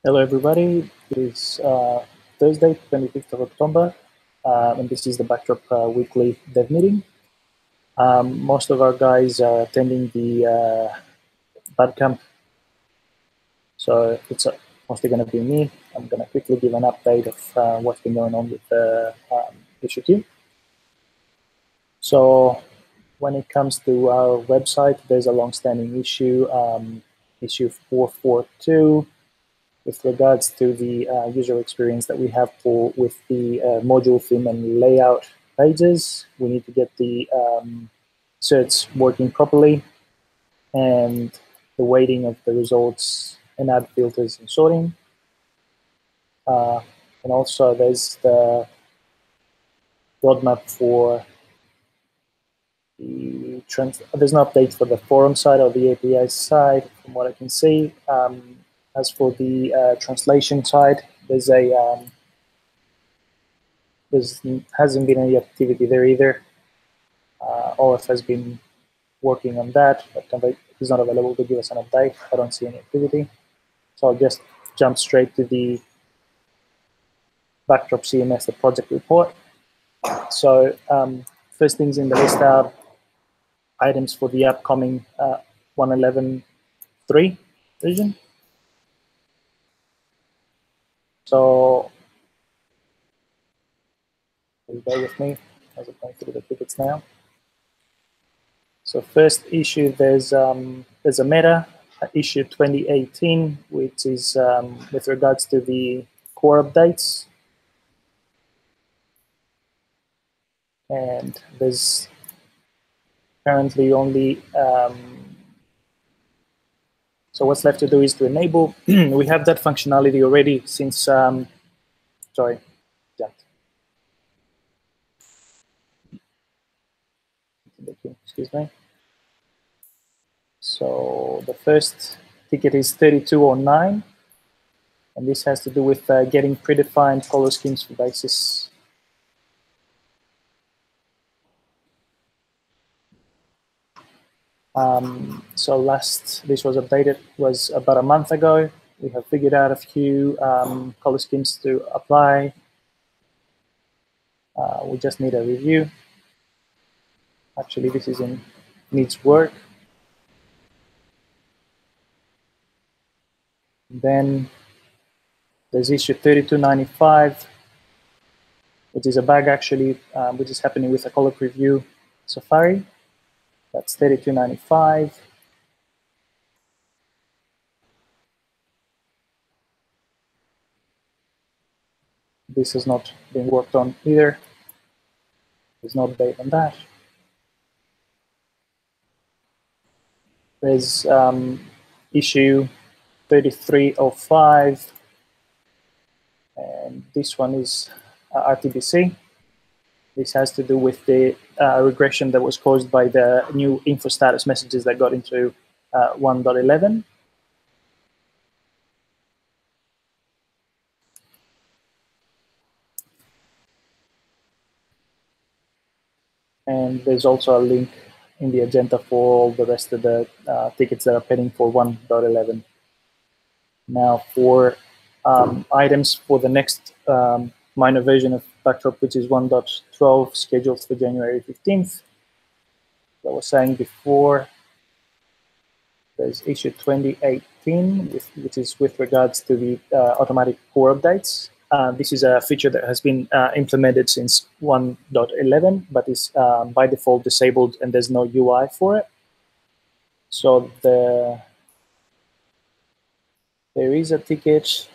Hello, everybody. It is Thursday, 25th of October, and this is the Backdrop weekly dev meeting. Most of our guys are attending the Badcamp, so it's mostly going to be me. I'm going to quickly give an update of what's been going on with the issue queue. So when it comes to our website, there's a long-standing issue, issue 442, with regards to the user experience that we have with the module theme and layout pages. We need to get the certs working properly, and the weighting of the results and add filters and sorting. And also there's the roadmap for there's no update for the forum side or the API side from what I can see. As for the translation side, there's hasn't been any activity there either. Olaf has been working on that, but he's not available to give us an update. I don't see any activity. So I'll just jump straight to the Backdrop CMS, the project report. So first things in the list are items for the upcoming 1.11.3 version. So bear with me as I'm going through the tickets now. So first issue, there's a meta, issue 2018, which is with regards to the core updates. And there's currently only, so what's left to do is to enable. We have that functionality already since, sorry, jumped. Excuse me. So the first ticket is 3209, and this has to do with getting predefined color schemes for basis. So this was updated, was about a month ago. We have figured out a few color schemes to apply. We just need a review. Actually, this needs work. Then there's issue 3295, which is a bug actually, which is happening with a color preview Safari. That's 3295. This has not been worked on either. There's no update on that. There's issue 3305, and this one is RTBC. This has to do with the regression that was caused by the new info status messages that got into 1.11. And there's also a link in the agenda for all the rest of the tickets that are pending for 1.11. Now for items for the next minor version of Backdrop, which is 1.12, scheduled for January 15th. As I was saying before, there's issue 2018, which is with regards to the automatic core updates. This is a feature that has been implemented since 1.11, but is by default disabled, and there's no UI for it. So there is a ticket.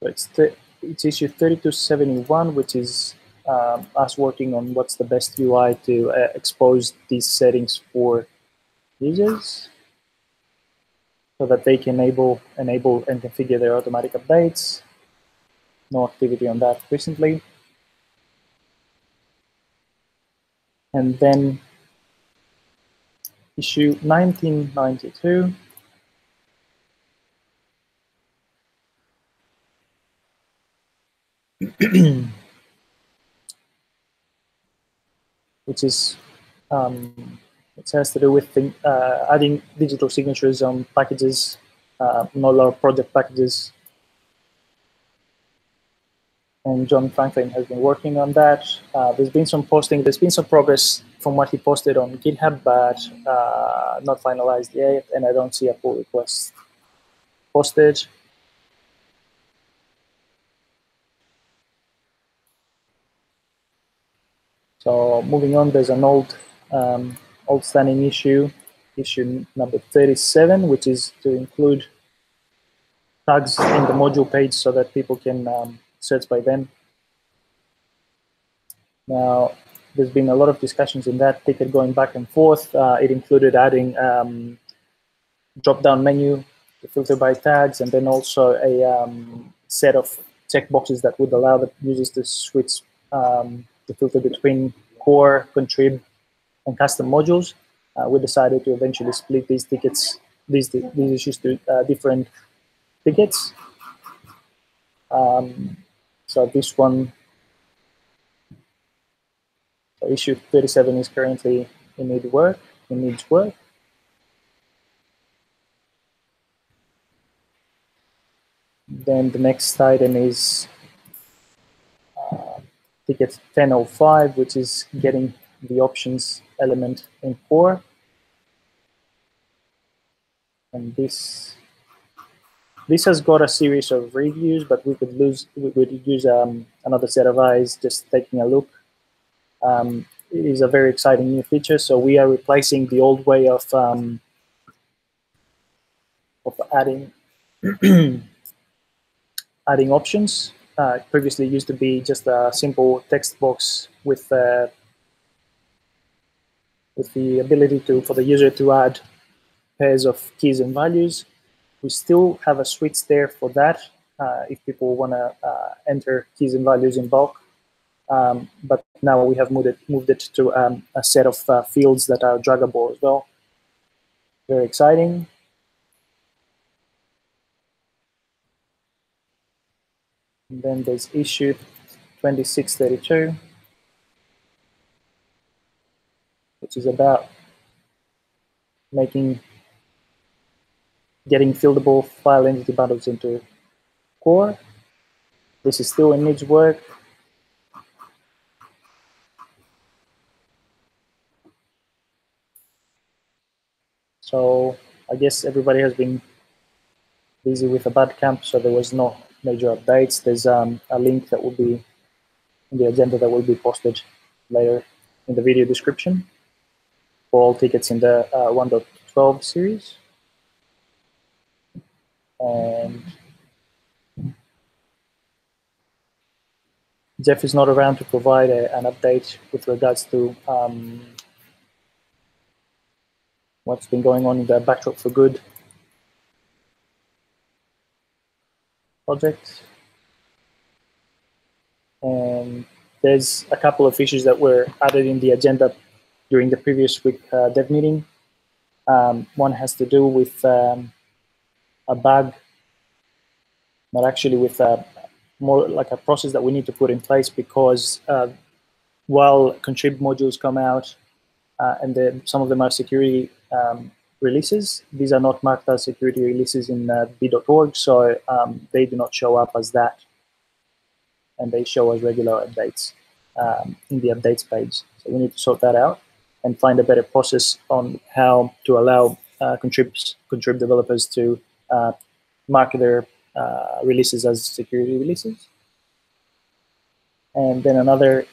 So it's issue 3271, which is us working on what's the best UI to expose these settings for users, so that they can enable and configure their automatic updates. No activity on that recently. And then issue 1992. which is it has to do with adding digital signatures on packages, Nodal project packages. And John Franklin has been working on that. There's been some posting, there's been some progress from what he posted on GitHub, but not finalized yet, and I don't see a pull request posted. So moving on, there's an old standing issue number 37, which is to include tags in the module page so that people can search by them. Now, there's been a lot of discussions in that ticket going back and forth. It included adding drop-down menu to filter by tags, and then also a set of checkboxes that would allow the users to switch the filter between core, contrib, and custom modules. We decided to eventually split these tickets, these issues to different tickets. So this one, so issue 37 is currently in needs work. Then the next item is ticket 1005, which is getting the options element in core. And this has got a series of reviews, but we could use another set of eyes just taking a look. It is a very exciting new feature. So we are replacing the old way of adding adding options. Previously used to be just a simple text box with the ability for the user to add pairs of keys and values. We still have a switch there for that if people want to enter keys and values in bulk. But now we have moved it to a set of fields that are draggable as well. Very exciting. And then there's issue 2632, which is about getting fieldable file entity bundles into core. This is still in needs work. So I guess everybody has been busy with a bad camp, so there was no major updates. There's a link that will be in the agenda that will be posted later in the video description for all tickets in the 1.12 series. And Jeff is not around to provide an update with regards to what's been going on in the Backdrop for Good project. And there's a couple of issues that were added in the agenda during the previous week dev meeting. One has to do with a bug, not actually with more like a process that we need to put in place, because while contrib modules come out and then some of them are security releases, these are not marked as security releases in b.org, so they do not show up as that, and they show as regular updates in the updates page. So we need to sort that out and find a better process on how to allow contrib developers to mark their releases as security releases. And then another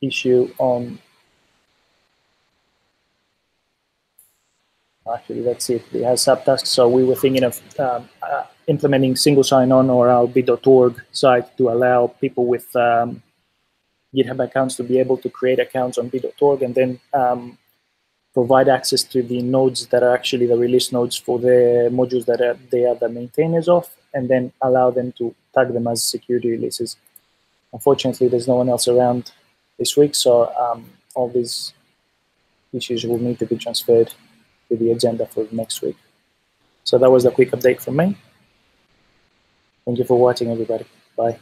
issue on, actually that's it has subtasks. So we were thinking of implementing single sign-on or our b.org site to allow people with GitHub accounts to be able to create accounts on b.org and then provide access to the nodes that are actually the release nodes for the modules that they are the maintainers of, and then allow them to tag them as security releases. Unfortunately, there's no one else around this week, so all these issues will need to be transferred to the agenda for next week. So that was a quick update from me. Thank you for watching, everybody. Bye.